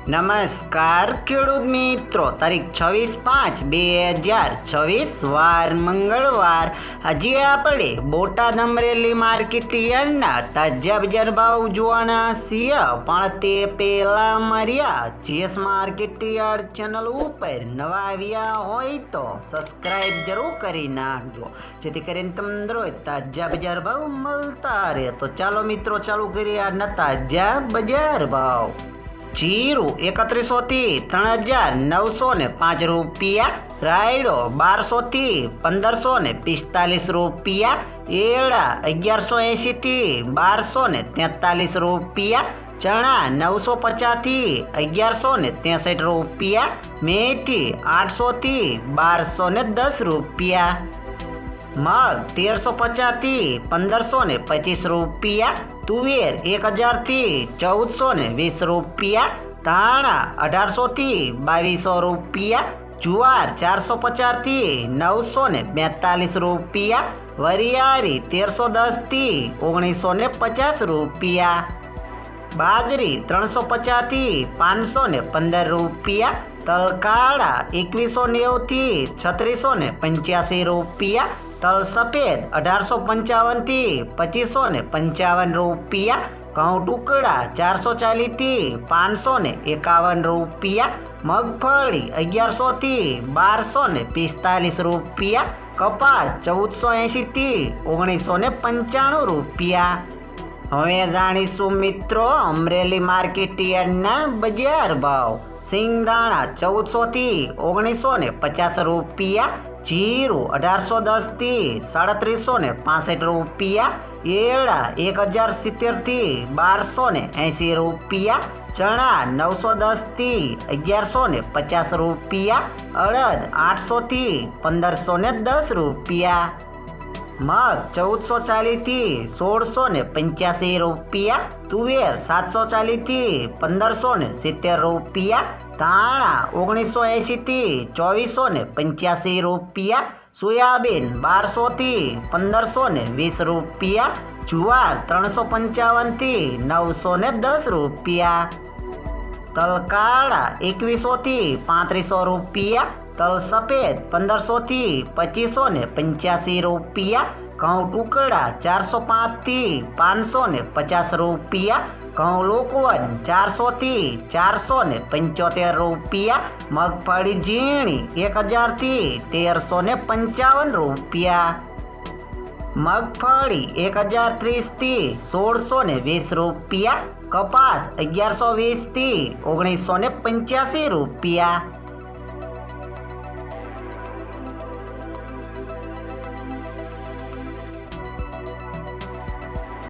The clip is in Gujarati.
નમસ્કાર ખેડૂત મિત્રો, તારીખ 26/5/2026 વાર મંગળવાર. આજે આપણે બોટાદ અમરેલી માર્કેટ યાર્ડના તાજા બજાર ભાવ જોવાના છીએ, પણ તે પહેલા માર્યા જીએસ માર્કેટ યાર્ડ ચેનલ ઉપર નવા આવ્યા હોય તો સબસ્ક્રાઇબ જરૂર કરી નાખજો, જેથી કરીને તમને રોજ તાજા બજાર ભાવ મળતા રહે. તો ચાલો મિત્રો, ચાલુ કરીએ આજના તાજા બજાર ભાવ. જીરું 3100 થી 3905 રૂપિયા, રાયડો 1200 થી 1545 રૂપિયા, એરડા 1180 થી 1243 રૂપિયા, ચણા 950 થી 1163 રૂપિયા, મેથી 800 થી 1210 રૂપિયા, મગ 1350 થી 1525 રૂપિયા, તુવેર 1000 થી 1420 રૂપિયા, ધાણા 1800 થી 2200 રૂપિયા, જુવાર 450 થી 942 રૂપિયા, વરિયાળી 1310 થી 1950 રૂપિયા, બાજરી 350 થી 515 રૂપિયા, તલ કાળા 2190 થી 3685 રૂપિયા, તલ સફેદ 1855 થી 2555 રૂપિયા, ઘઉં ટુકડા 440 થી 551 રૂપિયા, મગફળી 1100 થી 1245 રૂપિયા, કપાસ 1480 થી 1995 રૂપિયા. હવે જાણીશું મિત્રો અમરેલી માર્કેટ યાર્ડના બજાર ભાવ. સિંગદાણા 1400 થી 1950 રૂપિયા, જીરું 1810 થી 3765 રૂપિયા, એરડા 1070 થી 1280 રૂપિયા, ચણા 910 થી 1150 રૂપિયા, અડદ 800 થી 1510 રૂપિયા, મગ 1440 થી 1685 રૂપિયા, તુવેર 740 થી 1570 રૂપિયા, ધાણા 1980 થી 2485 રૂપિયા, સોયાબીન 1200 થી 1520 રૂપિયા, જુવાર 355 થી 910 રૂપિયા, તલ કાળા 2100 થી 3500 રૂપિયા, તલ સફેદ 1500 થી 2585 રૂપિયા, ઘઉં ટુકડા 405 થી 550 રૂપિયા, ઘઉં લોકવન 400 થી 475 રૂપિયા, મગફળી ઝીણી 1000 થી 1355 રૂપિયા, મગફળી 1030 થી 1620 રૂપિયા, કપાસ 1120 થી 1985 રૂપિયા.